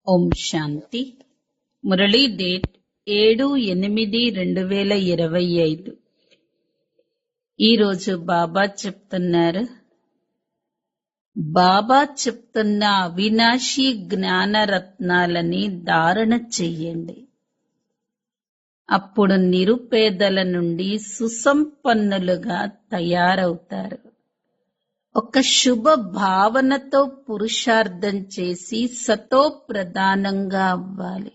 ఓం శాంతి. Murali date 7/8/2025. ఈరోజు బాబా చెప్తున్నారు, బాబా చెప్తున్న అవినాశి జ్ఞానరత్నాలని ధారణ చెయ్యండి. అప్పుడు నిరుపేదల నుండి సుసంపన్నులుగా తయారవుతారు. ఒక శుభ భావనతో పురుషార్థం చేసి సతో ప్రధానంగా అవ్వాలి.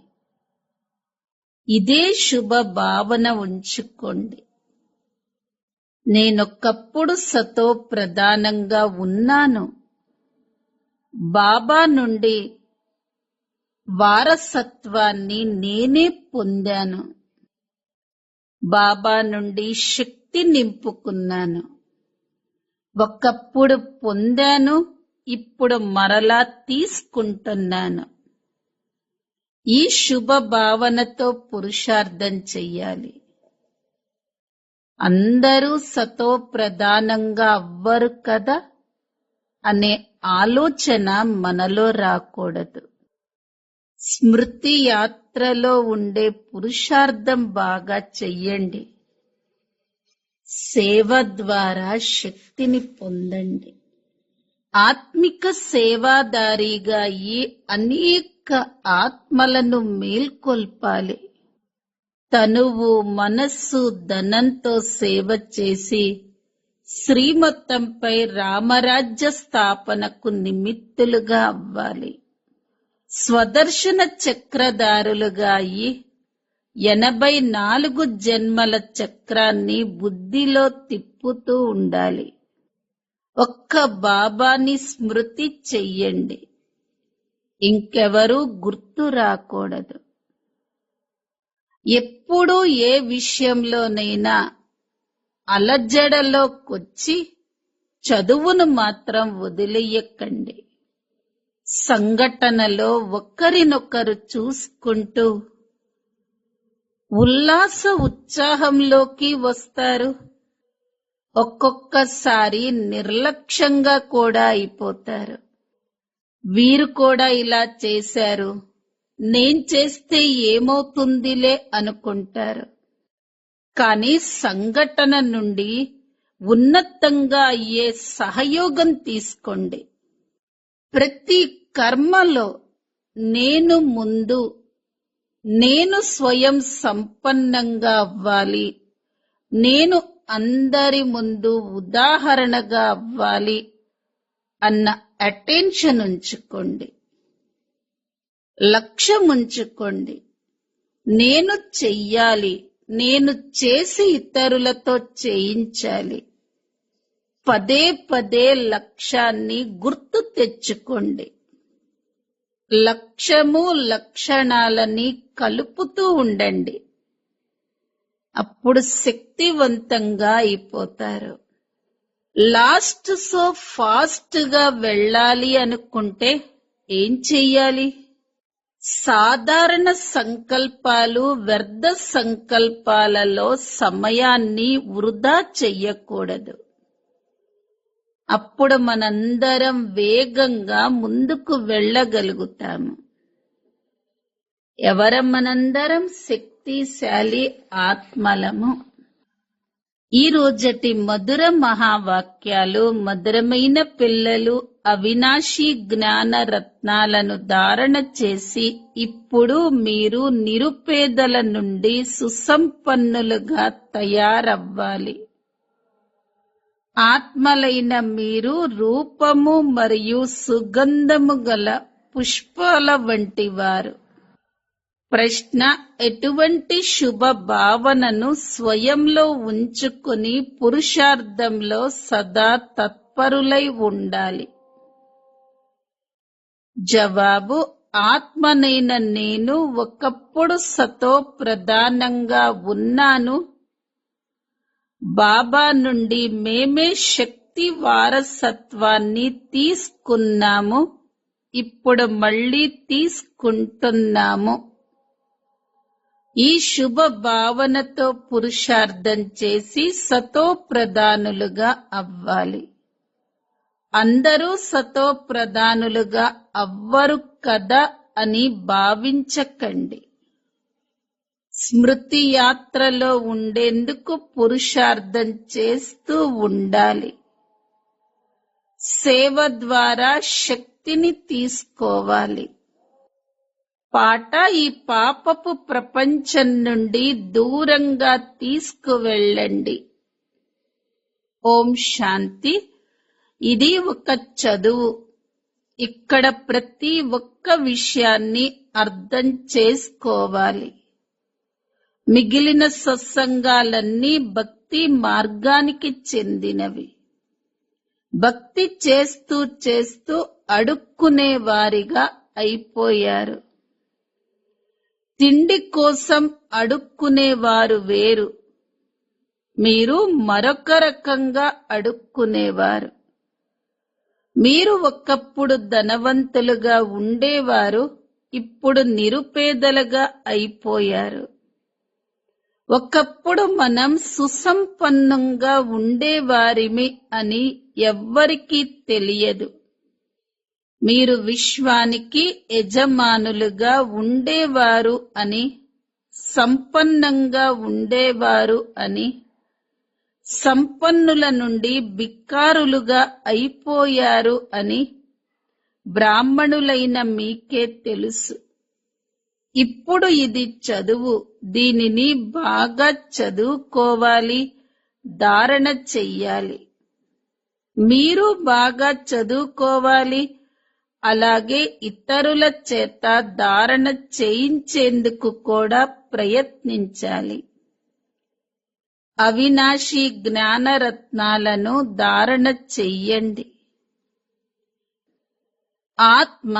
ఇదే శుభ భావన ఉంచుకోండి. నేనొక్కప్పుడు సతో ప్రధానంగా ఉన్నాను. బాబా నుండి వారసత్వాన్ని నేనే పొందాను. బాబా నుండి శక్తి నింపుకున్నాను. ఒకప్పుడు పొందాను, ఇప్పుడు మరలా తీసుకుంటున్నాను. ఈ శుభ భావనతో పురుషార్థం చెయ్యాలి. అందరూ సతో ప్రధానంగా అవ్వరు కదా అనే ఆలోచన మనలో రాకూడదు. స్మృతి యాత్రలో ఉండే పురుషార్థం బాగా చెయ్యండి. సేవ ద్వారా శక్తిని పొందండి. ఆత్మిక సేవాదారిగా ఈ అనేక ఆత్మలను మేల్కొల్పాలి. తనువు, మనస్సు, ధనంతో సేవ చేసి శ్రీమతంపై రామరాజ్య స్థాపనకు నిమిత్తులుగా అవ్వాలి. స్వదర్శన చక్రధారులుగా అయి 84 జన్మల చక్రాన్ని బుద్ధిలో తిప్పుతూ ఉండాలి. ఒక్క బాబాని స్మృతి చెయ్యండి. ఇంకెవరూ గుర్తు రాకూడదు. ఎప్పుడూ ఏ విషయంలోనైనా అలజడలోకొచ్చి చదువును మాత్రం వదిలేయకండి. సంఘటనలో ఒకరినొకరు చూసుకుంటూ ఉల్లాస ఉత్సాహంలోకి వస్తారు. ఒక్కొక్కసారి నిర్లక్ష్యంగా కూడా అయిపోతారు. వీరు కూడా ఇలా చేశారు, నేను చేస్తే ఏమవుతుందిలే అనుకుంటారు. కానీ సంఘటన నుండి ఉన్నతంగా అయ్యే సహయోగం తీసుకోండి. ప్రతి కర్మలో నేను ముందు, నేను స్వయం సంపన్నంగా అవ్వాలి, నేను అందరి ముందు ఉదాహరణగా అవ్వాలి అన్న అటెన్షన్ ఉంచుకోండి. లక్ష్యం ఉంచుకోండి. నేను చెయ్యాలి, నేను చేసి ఇతరులతో చేయించాలి. పదే పదే లక్ష్యాన్ని గుర్తు తెచ్చుకోండి. లక్ష్యము, లక్షణాలని కలుపుతూ ఉండండి. అప్పుడు శక్తివంతంగా అయిపోతారు. లాస్ట్ సో ఫాస్ట్ గా వెళ్ళాలి అనుకుంటే ఏం చెయ్యాలి? సాధారణ సంకల్పాలు, వ్యర్థ సంకల్పాలలో సమయాన్ని వృధా చెయ్యకూడదు. అప్పుడు మనందరం వేగంగా ముందుకు వెళ్ళగలుగుతాము. మనందరం శక్తిశాలి ఆత్మలము. ఈ రోజటి మధుర మహావాక్యాలు, మధురమైన పిల్లలు అవినాశి జ్ఞాన రత్నాలను ధారణ చేసి ఇప్పుడు మీరు నిరుపేదల నుండి సుసంపన్నులుగా తయారవ్వాలి. ఆత్మలైన మీరు రూపము మరియు సుగంధము గల పుష్పాల వంటివారు. ప్రశ్న: ఎటువంటి శుభ భావనను స్వయంలో ఉంచుకుని పురుషార్థంలో సదా తత్పరులై ఉండాలి? జవాబు: ఆత్మనైన నేను ఒకప్పుడు సతో ప్రధానంగా ఉన్నాను. బాబా నుండి మేమే శక్తి వారసత్వాన్ని తీసుకున్నాము. ఇప్పుడు మళ్ళీ తీసుకుంటున్నాము. ఈ శుభ భావనతో పురుషార్థం చేసి సతో ప్రధానులుగా అవ్వాలి. అందరూ సతో ప్రధానులుగా అవ్వరు కదా అని భావించకండి. స్మృతి యాత్రలో ఉండేందుకు పురుషార్థం చేస్తూ ఉండాలి. సేవ ద్వారా శక్తిని తీసుకోవాలి. పాట ఈ పాపపు ప్రపంచం నుండి దూరంగా తీసుకువెళ్ళండి. ఓం శాంతి. ఇది ఒక చదువు. ఇక్కడ ప్రతి ఒక్క విషయాన్ని అర్థం చేసుకోవాలి. మిగిలిన సత్సంగాలన్నీ భక్తి మార్గానికి చెందినవి. భక్తి చేస్తూ చేస్తూ అడుక్కునేవారిగా అయిపోయారు. తిండి కోసం అడుక్కునేవారు వేరు, మీరు మరొక రకంగా అడుక్కునేవారు. మీరు ఒకప్పుడు ధనవంతులుగా ఉండేవారు, ఇప్పుడు నిరుపేదలుగా అయిపోయారు. ఒకప్పుడు మనం సుసంపన్నంగా ఉండేవారిమి అని ఎవ్వరికీ తెలియదు. మీరు విశ్వానికి యజమానులుగా ఉండేవారు అని, సంపన్నంగా ఉండేవారు అని, సంపన్నుల నుండి బిక్కారులుగా అయిపోయారు అని బ్రాహ్మణులైన మీకే తెలుసు. ఇప్పుడు ఇది చదువు. దీనిని బాగా చదువుకోవాలి, ధారణ చెయ్యాలి. మీరు బాగా చదువుకోవాలి, అలాగే ఇతరుల చేత ధారణ చేయించేందుకు కూడా ప్రయత్నించాలి. అవినాశి జ్ఞానరత్నాలను ధారణ చెయ్యండి. ఆత్మ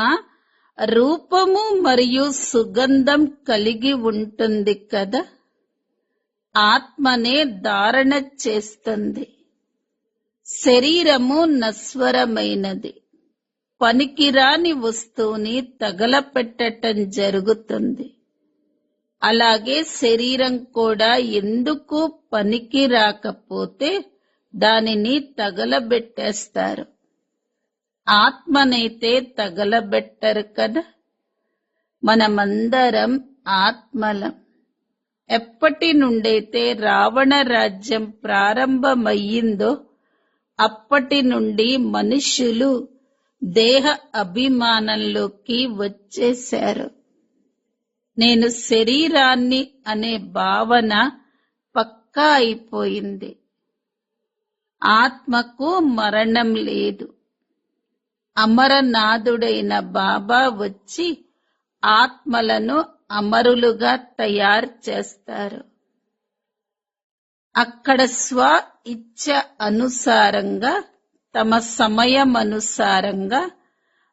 రూపము మరియు సుగంధం కలిగి ఉంటుంది కదా, ఆత్మనే ధారణ చేస్తుంది. శరీరము నశ్వరమైనది. పనికిరాని వస్తువుని తగలపెట్టటం జరుగుతుంది. అలాగే శరీరం కూడా ఎందుకు పనికి రాకపోతే దానిని తగలబెట్టేస్తారు. ఆత్మనైతే తగలబెట్టరు కదా. మనమందరం ఆత్మలం. ఎప్పటి నుండైతే రావణ రాజ్యం ప్రారంభమయ్యిందో అప్పటి నుండి మనుష్యులు దేహ అభిమానంలోకి వచ్చేశారు. నేను శరీరాన్ని అనే భావన పక్కా అయిపోయింది. ఆత్మకు మరణం లేదు. అమరనాథుడైన బాబా వచ్చి ఆత్మలను అమరులుగా తయారు చేస్తారు. అక్కడ స్వ ఇచ్ఛ అనుసారంగా, తమ సమయమనుసారంగా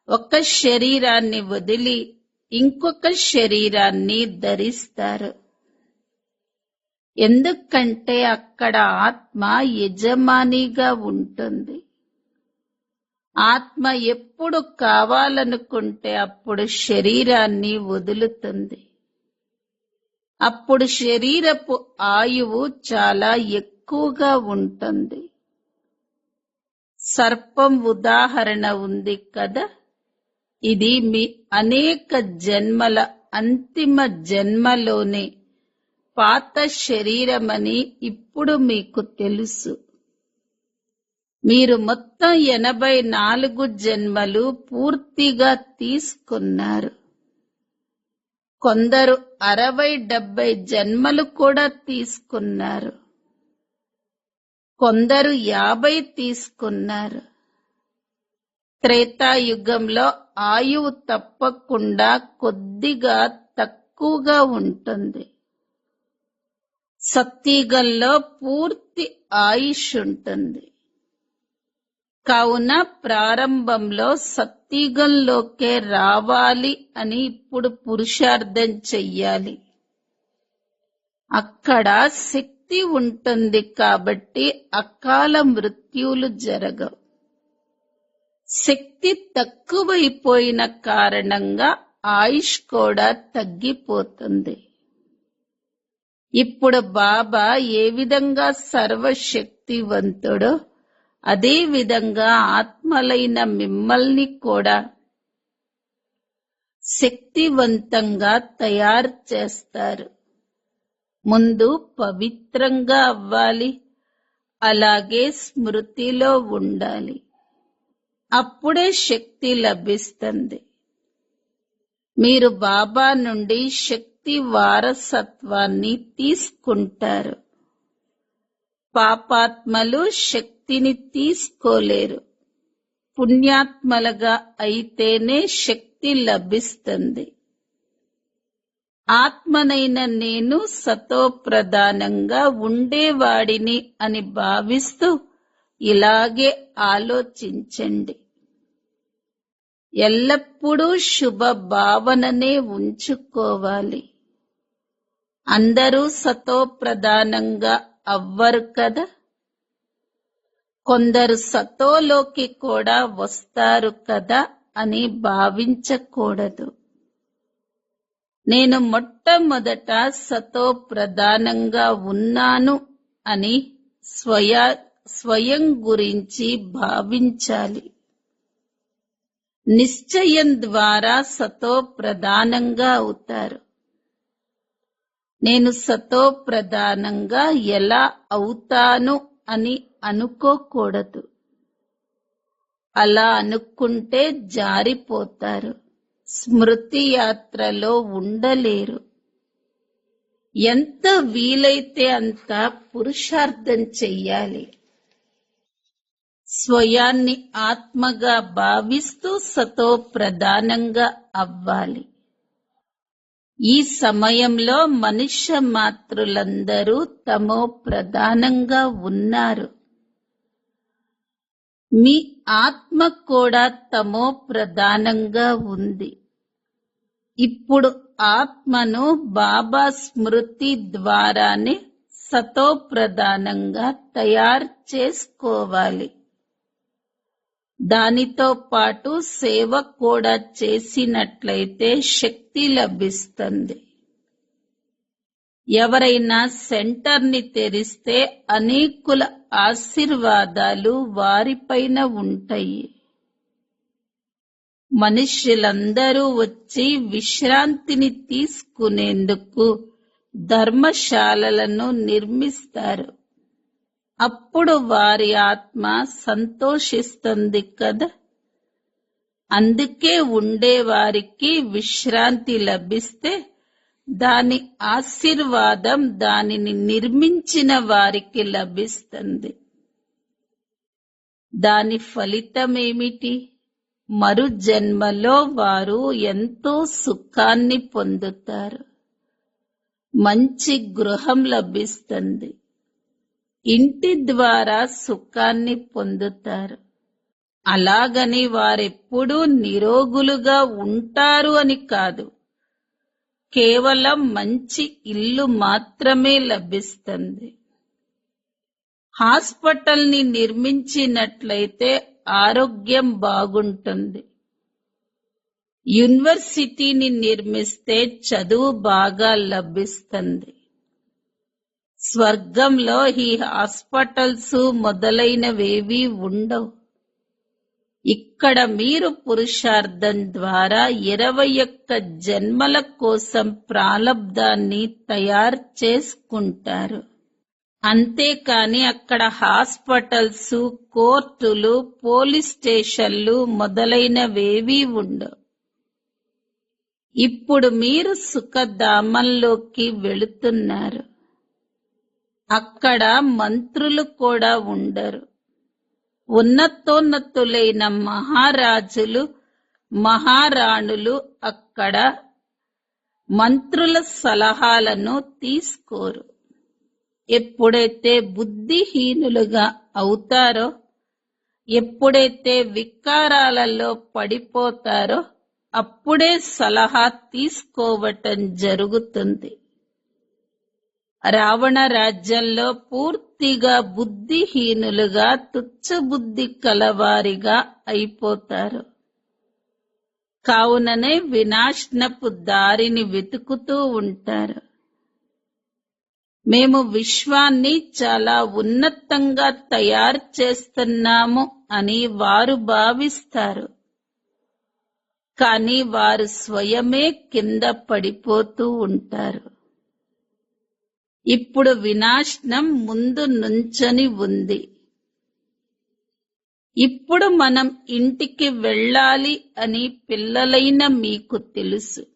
ఒక శరీరాన్ని వదిలి ఇంకొక శరీరాన్ని ధరిస్తారు. ఎందుకంటే అక్కడ ఆత్మ యజమానిగా ఉంటుంది. ఆత్మ ఎప్పుడు కావాలనుకుంటే అప్పుడు శరీరాన్ని వదులుతుంది. అప్పుడు శరీరపు ఆయువు చాలా ఎక్కువగా ఉంటుంది. సర్పం ఉదాహరణ ఉంది కదా. ఇది మీ అనేక జన్మల అంతిమ జన్మలోనే పాత శరీరమని ఇప్పుడు మీకు తెలుసు. మీరు మొత్తం 84 జన్మలు పూర్తిగా తీసుకున్నారు. కొందరు 60-70 జన్మలు కూడా తీసుకున్నారు. కొందరు 50 తీసుకున్నారు. త్రేతాయుగంలో ఆయువు తప్పకుండా కొద్దిగా తక్కువగా ఉంటుంది. సత్యుగంలో పూర్తి ఆయుష్ ఉంటుంది. కావున ప్రారంభంలో సత్యుగంలోకే రావాలి అని ఇప్పుడు పురుషార్థం చెయ్యాలి. అక్కడ శక్తి ఉంటుంది కాబట్టి అకాల మృత్యువులు జరగవు. శక్తి తక్కువైపోయిన కారణంగా ఆయుష్ కూడా తగ్గిపోతుంది. ఇప్పుడు బాబా ఏ విధంగా సర్వశక్తివంతుడో అదే విధంగా ఆత్మలైన మిమ్మల్ని కూడా శక్తివంతంగా తయారు చేస్తారు. ముందు పవిత్రంగా అవ్వాలి, అలాగే స్మృతిలో ఉండాలి. అప్పుడే శక్తి లభిస్తుంది. మీరు బాబా నుండి శక్తి వారసత్వాన్ని తీసుకుంటారు. పాపాత్మలు శక్తిని తీసుకోలేరు. పుణ్యాత్మలుగా అయితేనే శక్తి లభిస్తుంది. ఆత్మనైన నేను సతో ప్రధానంగా ఉండేవాడిని అని భావిస్తూ ఇలాగే ఆలోచించండి. ఎల్లప్పుడూ శుభ భావననే ఉంచుకోవాలి. అందరూ సతో ప్రధానంగా అవ్వరు కదా. కొందరు సతోలోకి కూడా వస్తారు కదా అని భావించకూడదు. నేను మొట్టమొదట సతో ప్రధానంగా ఉన్నాను అని స్వయం గురించి భావించాలి. నిశ్చయం ద్వారా సతో ప్రధానంగా అవుతారు. నేను సతో ప్రధానంగా ఎలా అవుతాను అని అనుకోకూడదు. అలా అనుకుంటే జారిపోతారు. స్మృతి యాత్రలో ఉండలేరు. ఎంత వీలైతే అంత పురుషార్థం చెయ్యాలి. స్వయాన్ని ఆత్మగా భావిస్తూ సతో ప్రధానంగా అవ్వాలి. ఈ సమయంలో మనుష్య మాతృలందరూ తమో ప్రధానంగా ఉన్నారు. మీ ఆత్మ కూడా తమో ప్రధానంగా ఉంది. ఇప్పుడు ఆత్మను బాబా స్మృతి ద్వారానే సతో ప్రధానంగా తయారు చేసుకోవాలి. దానితో పాటు సేవ కూడా చేసినట్లయితే శక్తి లభిస్తుంది. ఎవరైనా సెంటర్ని తెరిస్తే అనేకుల ఆశీర్వాదాలు వారిపైన ఉంటాయి. మనుష్యులందరూ వచ్చి విశ్రాంతిని తీసుకునేందుకు ధర్మశాలలను నిర్మిస్తారు. అప్పుడు వారి ఆత్మ సంతోషిస్తుంది కదా. అందుకే ఉండేవారికి విశ్రాంతి లభిస్తే దాని ఆశీర్వాదం దానిని నిర్మించిన వారికి లభిస్తుంది. దాని ఫలితమేమిటి? మరు జన్మలో వారు ఎంతో సుఖాన్ని పొందుతారు. మంచి గృహం లభిస్తుంది. ఇంటి ద్వారా సుఖాన్ని పొందుతారు. అలాగని వారెప్పుడూ నిరోగులుగా ఉంటారు అని కాదు. కేవలం మంచి ఇల్లు మాత్రమే లభిస్తుంది. హాస్పిటల్ని నిర్మించినట్లయితే ఆరోగ్యం బాగుంటుంది. యూనివర్సిటీని నిర్మిస్తే చదువు బాగా లభిస్తుంది. స్వర్గంలో ఈ హాస్పిటల్స్ మొదలైనవేవీ ఉండవు. ఇక్కడ మీరు పురుషార్థం ద్వారా 21 జన్మల కోసం ప్రాలబ్ధాన్ని తయారు చేసుకుంటారు. అంతేకాని అక్కడ హాస్పిటల్స్, కోర్టులు, పోలీస్ స్టేషన్లు మొదలైనవేవీ ఉండవు. ఇప్పుడు మీరు సుఖధామంలోకి వెళుతున్నారు. అక్కడ మంత్రులు కూడా ఉండరు. ఉన్నతోన్నతులైన మహారాజులు, మహారాణులు అక్కడ మంత్రుల సలహాలను తీసుకోరు. ఎప్పుడైతే బుద్ధిహీనులుగా అవుతారో, ఎప్పుడైతే వికారాలలో పడిపోతారో అప్పుడే సలహా తీసుకోవటం జరుగుతుంది. రావణ రాజ్యంలో పూర్తిగా బుద్ధిహీనులుగా, తుచ్చబుద్ధి కలవారిగా అయిపోతారు. కావుననే వినాశనపు దారిని వెతుకుతూ ఉంటారు. మేము విశ్వాన్ని చాలా ఉన్నతంగా తయారు చేస్తున్నాము అని వారు భావిస్తారు. కానీ వారు స్వయమే కింద పడిపోతూ ఉంటారు. ఇప్పుడు వినాశనం ముందు నుంచొని ఉంది. ఇప్పుడు మనం ఇంటికి వెళ్ళాలి అని పిల్లలైన మీకు తెలుసు.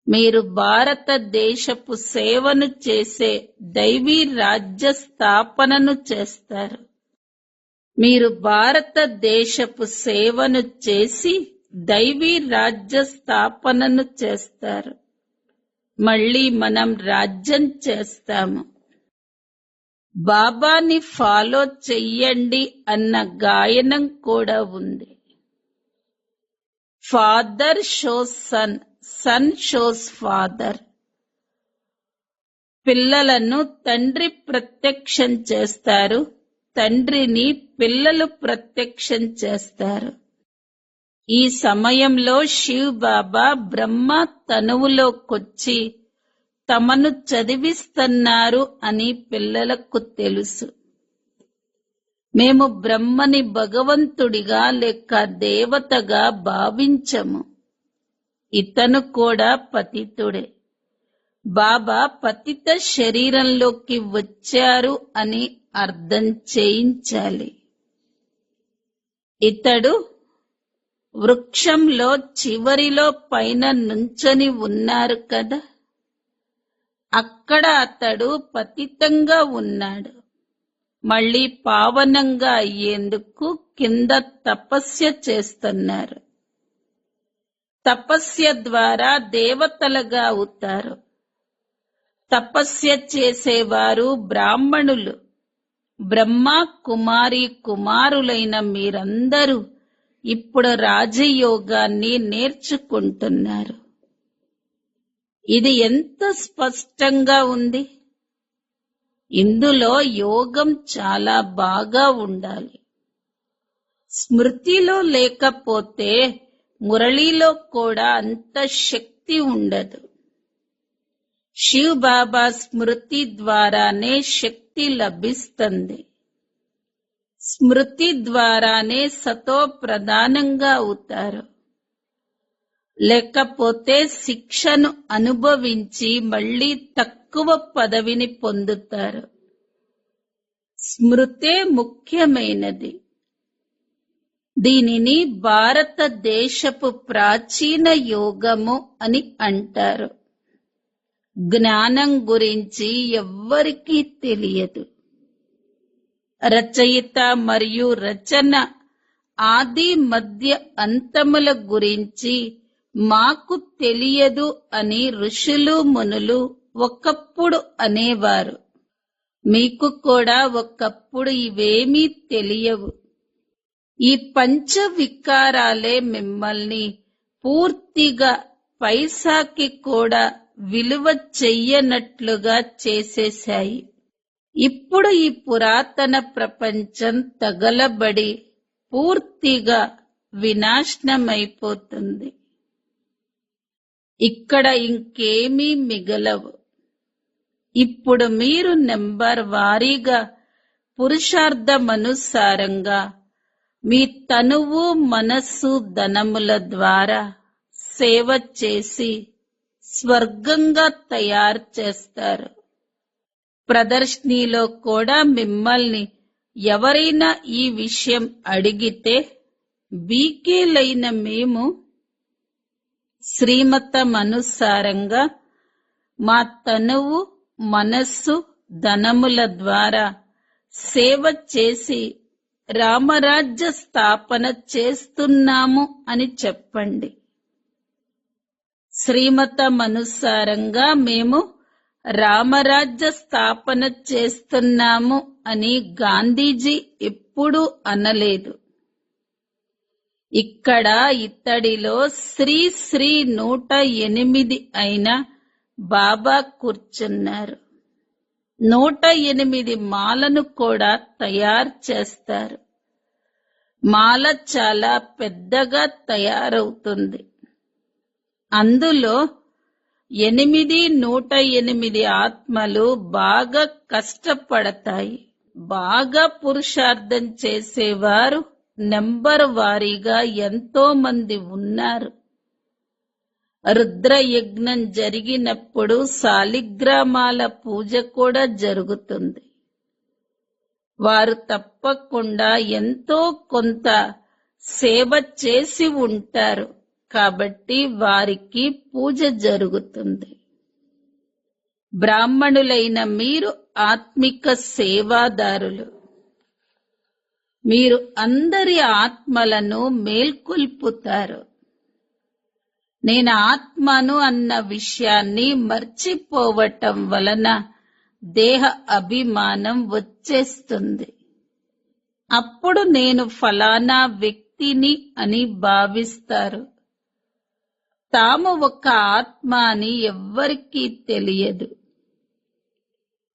మీరు భారతదేశపు సేవను చేసే దైవీ రాజ్య స్థాపనను చేస్తారు. మీరు భారతదేశపు సేవను చేసి దైవీ రాజ్య స్థాపనను చేస్తారు. మళ్ళీ మనం రాజ్యం చేస్తాము. బాబాని ఫాలో చెయ్యండి అన్న గాయనం కూడా ఉంది. Father shows son, son shows father. పిల్లలను తండ్రి ప్రత్యక్షం చేస్తారు, తండ్రిని పిల్లలు ప్రత్యక్షం చేస్తారు. ఈ సమయంలో శివ్ బాబా బ్రహ్మ తనువులోకొచ్చి తమను చదివిస్తున్నారు అని పిల్లలకు తెలుసు. మేము బ్రహ్మని భగవంతుడిగా లేక దేవతగా భావించము. ఇతను కూడా పతితుడే. బాబా పతిత శరీరంలోకి వచ్చారు అని అర్థం చేయించాలి. ఇతడు వృక్షంలో చివరిలో పైన నుంచొని ఉన్నారు కదా, అక్కడ అతడు పతితంగా ఉన్నాడు. మళ్ళీ పావనంగా అయ్యేందుకు కింద తపస్య చేస్తున్నారు. తపస్య ద్వారా దేవతలుగా అవుతారు. తపస్య చేసేవారు బ్రాహ్మణులు. బ్రహ్మ కుమారి కుమారులైన మీరందరూ ఇప్పుడు రాజయోగాన్ని నేర్చుకుంటున్నారు. ఇది ఎంత స్పష్టంగా ఉంది. ఇందులో యోగం చాలా బాగా ఉండాలి. స్మృతిలో లేకపోతే మురళిలో కూడా అంత శక్తి ఉండదు. శివ్ బాబా స్మృతి ద్వారానే శక్తి లభిస్తుంది. స్మృతి ద్వారానే సతో ప్రధానంగా అవుతారు. లేకపోతే శిక్షను అనుభవించి మళ్ళీ తక్కువ పదవిని పొందుతారు. స్మృతే ముఖ్యమైనది. దీనిని భారతదేశపు ప్రాచీన యోగము అని అంటారు. జ్ఞానం గురించి ఎవ్వరికీ తెలియదు. రచయిత మరియు రచన ఆది మధ్య అంతముల గురించి మాకు తెలియదు అని ఋషులు మునులు ఒకప్పుడు అనేవారు. మీకు కూడా ఒకప్పుడు ఇవేమీ తెలియవు. ఈ పంచ వికారాలే మిమ్మల్ని పూర్తిగా పైసాకి కూడా విలువ చెయ్యనట్లుగా చేసేశాయి. ఇప్పుడు ఈ పురాతన ప్రపంచం తగలబడి పూర్తిగా వినాశనమైపోతుంది. ఇక్కడ ఇంకేమీ మిగలవు. ఇప్పుడు మీరు నెంబర్ వారీగా పురుషార్థమనుసారంగా మీ తనువు మనస్సు ధనముల ద్వారా సేవ చేసి స్వర్గంగా తయారు చేస్తారు. ప్రదర్శనలో కూడా మిమ్మల్ని ఎవరైనా ఈ విషయం అడిగితే బీకేలైన మేము శ్రీమతమనుసారంగా మా తనువు మనస్సు ధనముల ద్వారా సేవ చేసి రామరాజ్య స్థాపన చేస్తున్నాము అని చెప్పండి. శ్రీమతమనుసారంగా మేము రామరాజ్య స్థాపన చేస్తున్నాము అని గాంధీజీ ఎప్పుడూ అనలేదు. ఇక్కడ ఇత్తడిలో శ్రీ శ్రీ 108 అయిన బాబా కూర్చున్నారు. 108 మాలను కూడా తయారు చేస్తారు. మాల చాలా పెద్దగా తయారవుతుంది. అందులో 108 ఆత్మలు బాగా కష్టపడతాయి. బాగా పురుషార్థం చేసేవారు నెంబర్ వారీగా ఎంతో మంది ఉన్నారు. రుద్రయజ్ఞం జరిగినప్పుడు శాలిగ్రామాల పూజ కూడా జరుగుతుంది. వారు తప్పకుండా ఎంతో కొంత సేవ చేసి ఉంటారు కాబట్టి వారికి పూజ జరుగుతుంది. బ్రాహ్మణులైన మీరు ఆత్మిక సేవాదారులు. మీరు అందరి ఆత్మలను మేల్కొల్పుతారు. నేను ఆత్మను అన్న విషయాన్ని మర్చిపోవటం వలన దేహ అభిమానం వచ్చేస్తుంది. అప్పుడు నేను ఫలానా వ్యక్తిని అని భావిస్తారు. తాము ఒక ఆత్మ అని ఎవ్వరికీ తెలియదు.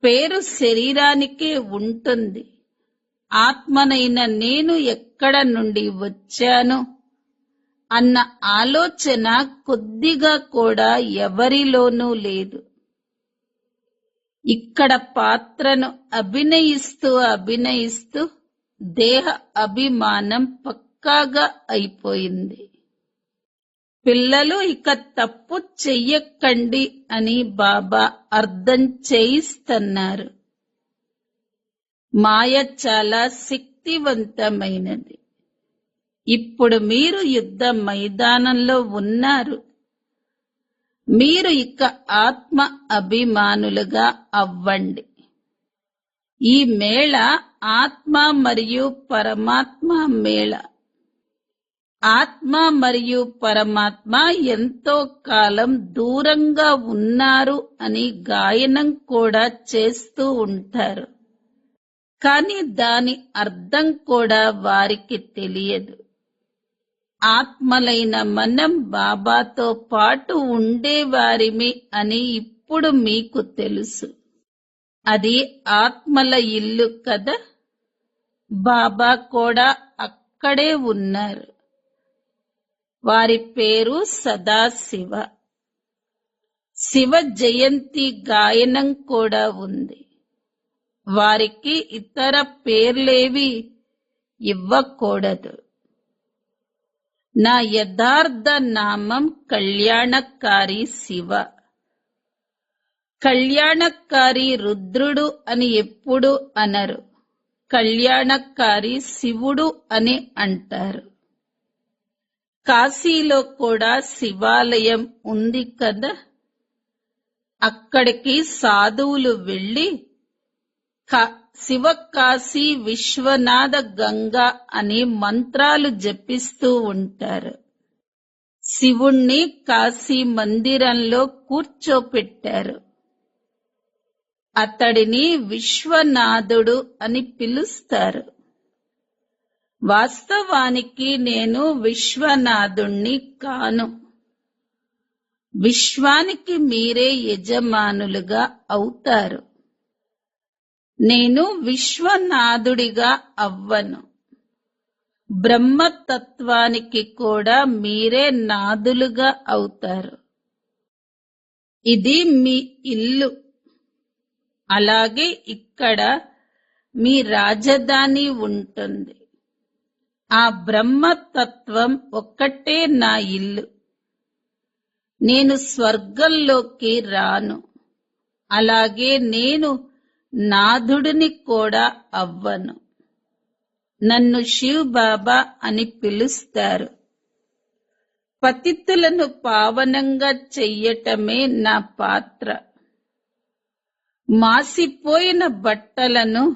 పేరు శరీరానికే ఉంటుంది. ఆత్మనైన నేను ఎక్కడ నుండి వచ్చాను అన్న ఆలోచన కొద్దిగా కూడా ఎవరిలోనూ లేదు. ఇక్కడ పాత్రను అభినయిస్తూ దేహ అభిమానం పక్కాగా అయిపోయింది. పిల్లలు ఇక తప్పు చెయ్యకండి అని బాబా అర్థం చేయిస్తున్నారు. మాయ చాలా శక్తివంతమైనది. ఇప్పుడు మీరు యుద్ధ మైదానంలో ఉన్నారు. మీరు ఇక ఆత్మ అభిమానులుగా అవ్వండి. ఈ మేళ ఆత్మ మరియు పరమాత్మ మేళ. ఆత్మ మరియు పరమాత్మ ఎంతో కాలం దూరంగా ఉన్నారు అని గాయనం కూడా చేస్తూ ఉంటారు. కానీ దాని అర్థం కూడా వారికి తెలియదు. ఆత్మలైన మనం బాబాతో పాటు ఉండేవారిమి అని ఇప్పుడు మీకు తెలుసు. అది ఆత్మల ఇల్లు కదా. బాబా కూడా అక్కడే ఉన్నారు. వారి పేరు సదాశివ. శివ జయంతి గాయనం కూడా ఉంది. వారికి ఇతర పేర్లేవి ఇవ్వకూడదు. నా యథార్థ నామం కళ్యాణకారి శివ. కళ్యాణకారి రుద్రుడు అని ఎప్పుడు అనరు. కళ్యాణకారి శివుడు అని అంటారు. కాశీలో కూడా శివాలయం ఉంది కదా. అక్కడికి సాధువులు వెళ్లి శివకాశీ విశ్వనాథ గంగా అని మంత్రాలు జపిస్తూ ఉంటారు. శివుణ్ణి కాశీ మందిరంలో కూర్చోపెట్టారు. అతడిని విశ్వనాథుడు అని పిలుస్తారు. వాస్తవానికి నేను విశ్వనాథుణ్ణి కాను. విశ్వానికి మీరే యజమానులుగా అవుతారు. నేను విశ్వనాథుడిగా అవ్వను. బ్రహ్మతత్వానికి కూడా మీరే నాదులుగా అవుతారు. ఇది మీ ఇల్లు. అలాగే ఇక్కడ మీ రాజధాని ఉంటుంది. ఆ బ్రహ్మతత్వం ఒక్కటే నా ఇల్లు. నేను స్వర్గంలోకి రాను. అలాగే నేను నాథుడిని కూడా అవ్వను. నన్ను శివ్ బాబా అని పిలుస్తారు. పతితులను పావనంగా చెయ్యటమే నా పాత్ర. మాసిపోయిన బట్టలను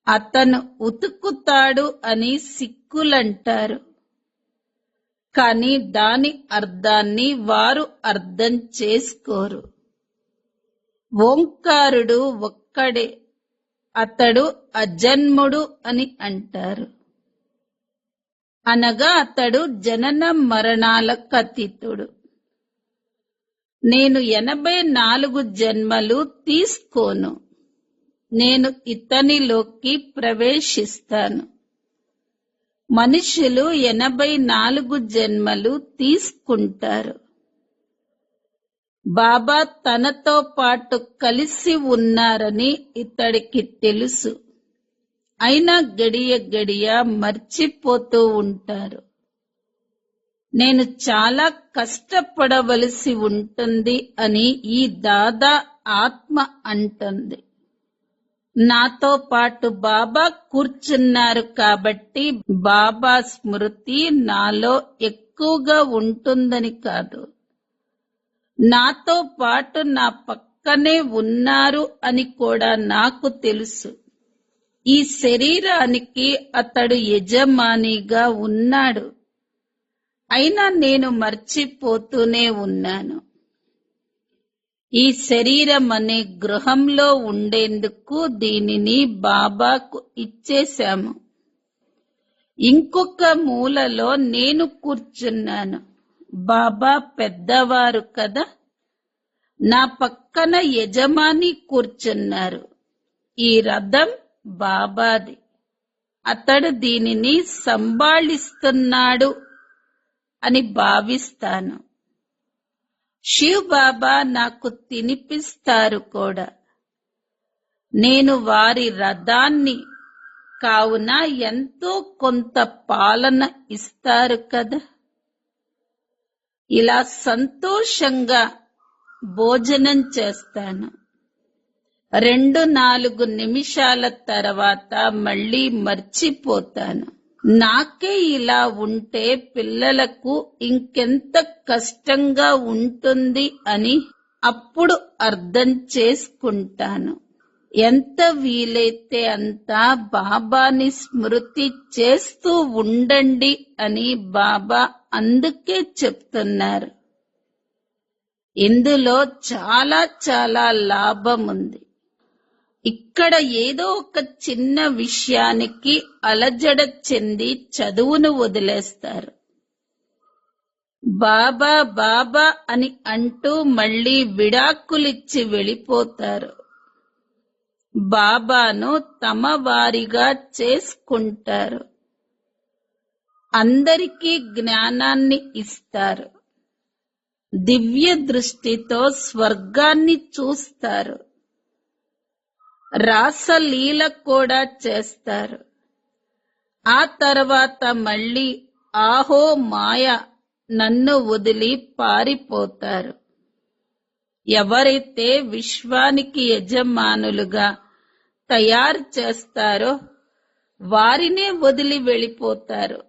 అతను ఉతుకుతాడు అని సిక్కులంటారు. కానీ దాని అర్థాన్ని వారు అర్థం చేసుకోరు. ఓంకారుడు ఒక్కడే. అతడు అజన్ముడు అని అంటారు. అనగా అతడు జనన మరణాలకు అతీతుడు. నేను 84 జన్మలు తీసుకోను. నేను ఇతనిలోకి ప్రవేశిస్తాను. మనుషులు 84 జన్మలు తీసుకుంటారు. బాబా తనతో పాటు కలిసి ఉన్నారని ఇతడికి తెలుసు. అయినా గడియ గడియ మర్చిపోతూ ఉంటారు. నేను చాలా కష్టపడవలసి ఉంటుంది అని ఈ దాదా ఆత్మ అంటుంది. నాతో పాటు బాబా కూర్చున్నారు కాబట్టి బాబా స్మృతి నాలో ఎక్కువగా ఉంటుందని కాదు, నాతో పాటు నా పక్కనే ఉన్నారు అని కూడా నాకు తెలుసు. ఈ శరీరానికి అతడు యజమానిగా ఉన్నాడు, అయినా నేను మర్చిపోతూనే ఉన్నాను. ఈ శరీరం అనే గృహంలో ఉండేందుకు దీనిని బాబాకు ఇచ్చేశాము. ఇంకొక మూలలో నేను కూర్చున్నాను. బాబా పెద్దవారు కదా, నా పక్కన యజమాని కూర్చున్నారు. ఈ రథం బాబాది, అతడు దీనిని సంభాళిస్తున్నాడు అని భావిస్తాను. శివ్ బాబా నాకు తినిపిస్తారు కూడా. నేను వారి రథాన్ని, కావున ఎంతో కొంత పాలన ఇస్తారు కదా. ఇలా సంతోషంగా భోజనం చేస్తాను. 2-4 నిమిషాల తర్వాత మళ్ళీ మర్చిపోతాను. నాకే ఇలా ఉంటే పిల్లలకు ఇంకెంత కష్టంగా ఉంటుంది అని అప్పుడు అర్థం చేసుకుంటాను. ఎంత వీలైతే అంత బాబాని స్మృతి చేస్తూ ఉండండి అని బాబా అందుకే చెప్తున్నారు. ఇందులో చాలా చాలా లాభం ఉంది. ఇక్కడ ఏదో ఒక చిన్న విషయానికి అలజడ చెంది చదువును వదిలేస్తారు. బాబా బాబా అని అంటూ మళ్ళీ విడాకులిచ్చి వెళ్ళిపోతారు. బాబాను తమ వారిగా చేసుకుంటారు. అందరికీ జ్ఞానాన్ని ఇస్తారు. దివ్య దృష్టితో స్వర్గాన్ని చూస్తారు. రాసలీల కూడా చేస్తారు. ఆ తర్వాత మళ్ళీ ఆహో మాయ నన్ను వదిలి పారిపోతారు. ఎవరైతే విశ్వానికి యజమానులుగా తయారు చేస్తారో వారినే వదిలి వెళ్ళిపోతారు.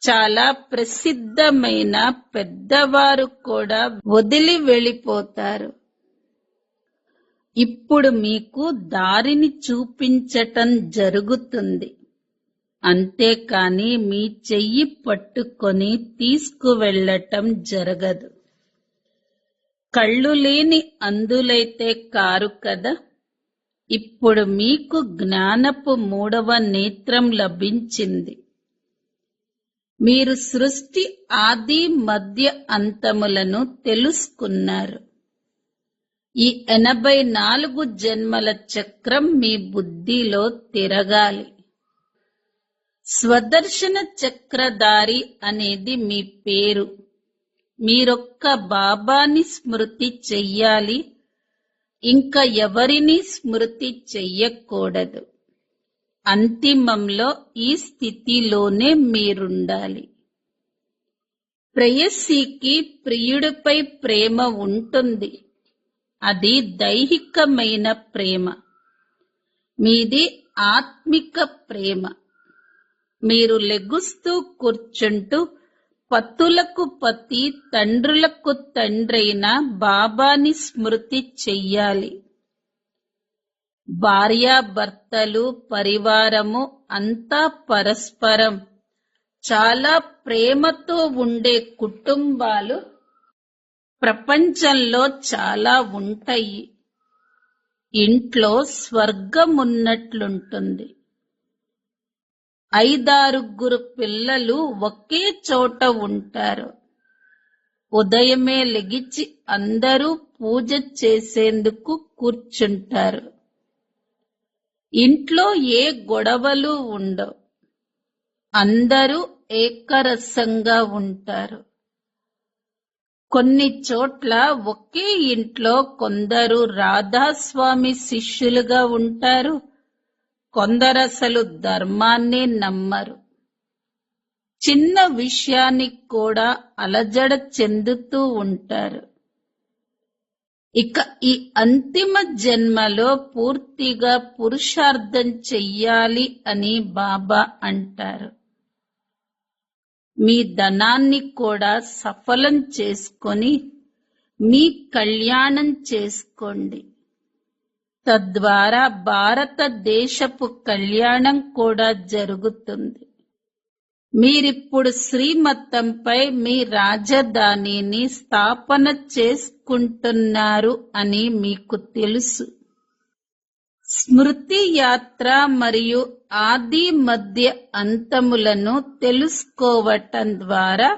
చాలా ప్రసిద్ధమైన పెద్దవారు కూడా వదిలి వెళ్ళిపోతారు. ఇప్పుడు మీకు దారిని చూపించటం జరుగుతుంది, అంతేకాని మీ చెయ్యి పట్టుకొని తీసుకువెళ్ళటం జరగదు. కళ్ళు లేని అందులైతే కారు కదా. ఇప్పుడు మీకు జ్ఞానపు 3వ నేత్రం లభించింది. మీరు సృష్టి ఆది మధ్య అంతములను తెలుసుకున్నారు. ఈ 84 జన్మల చక్రం మీ బుద్ధిలో తిరగాలి. స్వదర్శన చక్రధారి అనేది మీ పేరు. మీరొక్క బాబాని స్మృతి చెయ్యాలి, ఇంకా ఎవరిని స్మృతి చెయ్యకూడదు. అంతిమంలో ఈ స్థితిలోనే మీరుండాలి. ప్రేయసీకి ప్రియుడిపై ప్రేమ ఉంటుంది, అది దైహికమైన ప్రేమ. మీది ఆత్మిక ప్రేమ. మీరు లెగుస్తూ కూర్చుంటూ పతులకు పతి, తండ్రులకు తండ్రైన బాబాని స్మృతి చెయ్యాలి. భార్యాభర్తలు, పరివారము అంతా పరస్పరం చాలా ప్రేమతో ఉండే కుటుంబాలు ప్రపంచంలో చాలా ఉంటాయి. ఇంట్లో స్వర్గం ఉన్నట్లుంటుంది. 5-6 పిల్లలు ఒకే చోట ఉంటారు. ఉదయమే లెగిచి అందరూ పూజ చేసేందుకు కూర్చుంటారు. ఇంట్లో ఏ గొడవలు ఉండవు. అందరూ ఏకరసంగా ఉంటారు. కొన్ని చోట్ల ఒకే ఇంట్లో కొందరు రాధాస్వామి శిష్యులుగా ఉంటారు, కొందరసలు ధర్మాన్నే నమ్మరు. చిన్న విషయానికి కూడా అలజడ చెందుతూ ఉంటారు. ఇక ఈ అంతిమ జన్మలో పూర్తిగా పురుషార్థం చెయ్యాలి అని బాబా అంటారు. మీ ధనాన్ని కూడా సఫలం చేసుకొని మీ కళ్యాణం చేసుకోండి. తద్వారా భారతదేశపు కళ్యాణం కూడా జరుగుతుంది. మీరిప్పుడు శ్రీమతంపై మీ రాజధానిని స్థాపన చేసుకుంటున్నారు అని మీకు తెలుసు. స్మృతి యాత్ర మరియు ఆది మధ్య అంతములను తెలుసుకోవటం ద్వారా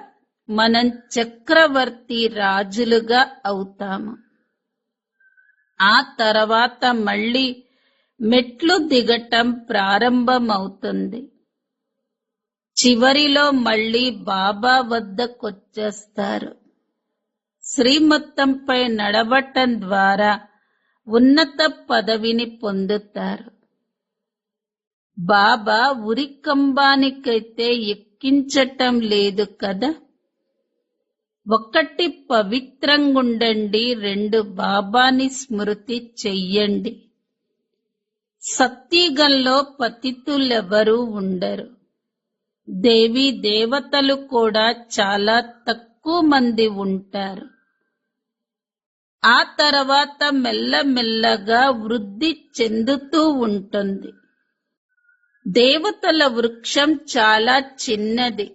మనం చక్రవర్తి రాజులుగా అవుతాము. ఆ తర్వాత మళ్ళీ మెట్లు దిగటం ప్రారంభమవుతుంది. చివరిలో మళ్ళీ బాబా వద్దకొచ్చేస్తారు. శ్రీమతంపై నడవటం ద్వారా ఉన్నత పదవిని పొందుతారు. బాబా ఉరికంబానికైతే ఎక్కించటం లేదు కదా. ఒకటి పవిత్రంగుండండి, రెండు బాబాని స్మృతి చెయ్యండి. సత్యుగంలో పతితులెవరూ ఉండరు. దేవీ దేవతలు కూడా చాలా తక్కువ మంది ఉంటారు. ఆ తర్వాత మెల్లమెల్లగా వృద్ధి చెందుతూ ఉంటుంది. దేవతల వృక్షం చాలా చిన్నది.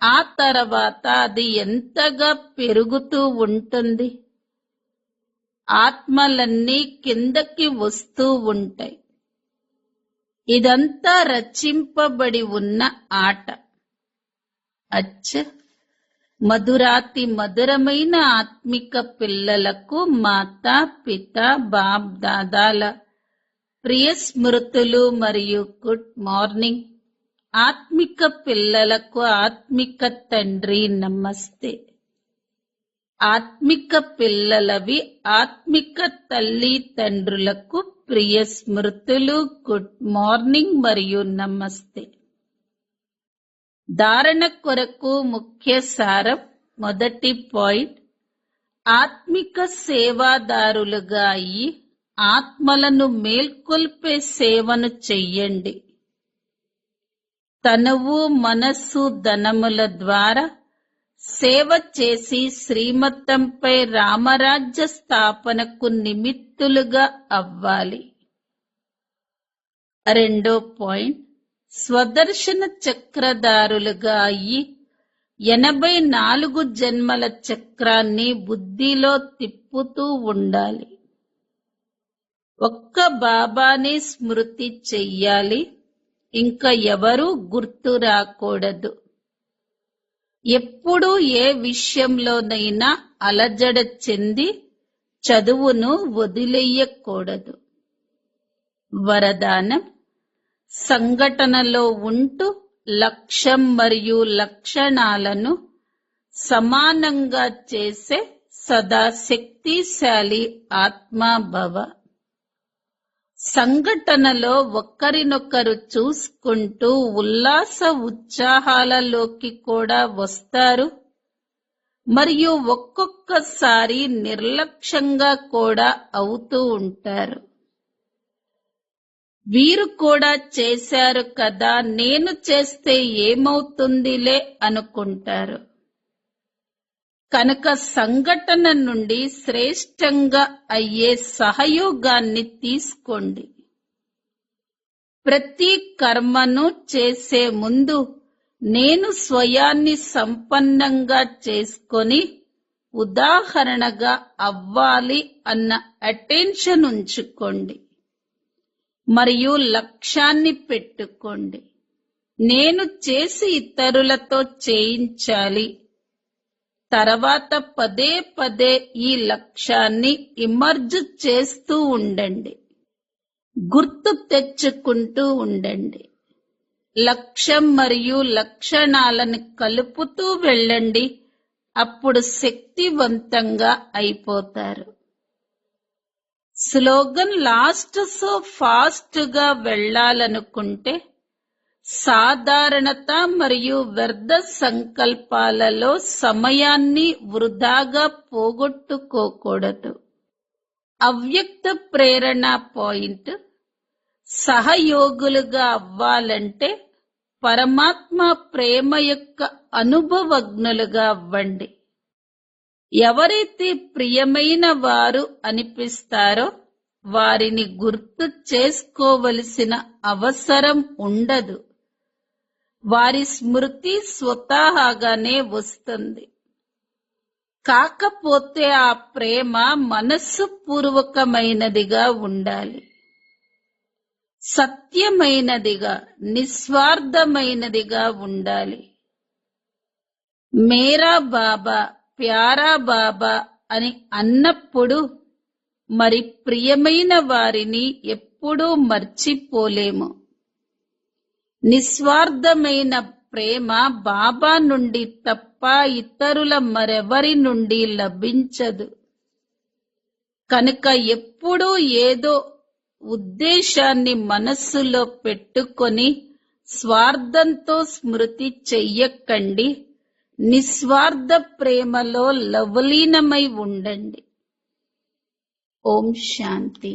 ఆ తర్వాత అది ఎంతగా పెరుగుతూ ఉంటుంది. ఆత్మలన్నీ కిందకి వస్తూ ఉంటాయి. ఇదంతా రచింపబడి ఉన్న ఆట. అచ్చ, మధురాతి మధురమైన ఆత్మిక పిల్లలకు మాతా పిత బాప్ దాదాల ప్రియ స్మృతులు మరియు గుడ్ మార్నింగ్. ఆత్మిక పిల్లలకు ఆత్మిక తండ్రి నమస్తే. ఆత్మిక పిల్లలవి ఆత్మిక తల్లి తండ్రులకు ప్రియ స్మృతులు, గుడ్ మార్నింగ్ మరియు నమస్తే. ధారణ కొరకు ముఖ్య సారం. మొదటి పాయింట్, ఆత్మిక సేవాదారులుగా అయి ఆత్మలను మేల్కొల్పే సేవను చెయ్యండి. తనువు, మనస్సు, ధనముల ద్వారా సేవ చేసి శ్రీమతంపై రామరాజ్య స్థాపనకు నిమిత్తులుగా అవ్వాలి. రెండో పాయింట్, స్వదర్శన చక్రధారులుగా అయి 84 జన్మల చక్రాన్ని బుద్ధిలో తిప్పుతూ ఉండాలి. ఒక్క బాబానే స్మృతి చెయ్యాలి. ఇంకా ఎవరూ గుర్తు రాకూడదు. ఎప్పుడూ ఏ విషయంలోనైనా అలజడ చెంది చదువును వదిలేయకూడదు. వరదానం, సంఘటనలో ఉంటూ లక్ష్యం మరియు లక్షణాలను సమానంగా చేసే సదా శక్తిశాలి ఆత్మాభవ. సంఘటనలో ఒకరినొకరు చూసుకుంటూ ఉల్లాస ఉత్సాహాలలోకి కూడా వస్తారు మరియు ఒక్కొక్కసారి నిర్లక్ష్యంగా కూడా అవుతూ ఉంటారు. వీరు కూడా చేశారు కదా, నేను చేస్తే ఏమవుతుందిలే అనుకుంటారు. కనుక సంఘటన నుండి శ్రేష్టంగా అయ్యే సహయోగాన్ని తీసుకోండి. ప్రతి కర్మను చేసే ముందు నేను స్వయాన్ని సంపన్నంగా చేసుకొని ఉదాహరణగా అవ్వాలి అన్న అటెన్షన్ ఉంచుకోండి మరియు లక్ష్యాన్ని పెట్టుకోండి. నేను చేసి ఇతరులతో చేయించాలి. తర్వాత పదే పదే ఈ లక్ష్యాన్ని ఇమర్జ్ చేస్తూ ఉండండి. గుర్తు తెచ్చుకుంటూ ఉండండి. లక్ష్యం మరియు లక్షణాలను కలుపుతూ వెళ్ళండి. అప్పుడు శక్తివంతంగా అయిపోతారు. స్లోగన్ లాస్ట్ సో ఫాస్ట్ గా వెళ్ళాలనుకుంటే సాధారణత మరియు వ్యర్థ సంకల్పాలలో సమయాన్ని వృధాగా పోగొట్టుకోకూడదు. అవ్యక్త ప్రేరణ పాయింట్: సహయోగులుగా అవ్వాలంటే పరమాత్మ ప్రేమ యొక్క అనుభవజ్ఞులుగా అవ్వండి. ఎవరైతే ప్రియమైన వారు అనిపిస్తారో వారిని గుర్తు చేసుకోవలసిన అవసరం ఉండదు. వారి స్మృతి స్వతహాగానే వస్తుంది. కాకపోతే ఆ ప్రేమ మనస్సు పూర్వకమైనదిగా ఉండాలి. సత్యమైనదిగా, నిస్వార్థమైనదిగా ఉండాలి. మేరా బాబా, ప్యారా బాబా అని అన్నప్పుడు మరి ప్రియమైన వారిని ఎప్పుడూ మర్చిపోలేము. నిస్వార్థమైన ప్రేమ బాబా నుండి తప్ప ఇతరుల మరెవరి నుండి లభించదు. కనుక ఎప్పుడూ ఏదో ఉద్దేశాన్ని మనస్సులో పెట్టుకొని స్వార్థంతో స్మృతి చెయ్యకండి. నిస్వార్థ ప్రేమలో లవలీనమై ఉండండి. ఓం శాంతి.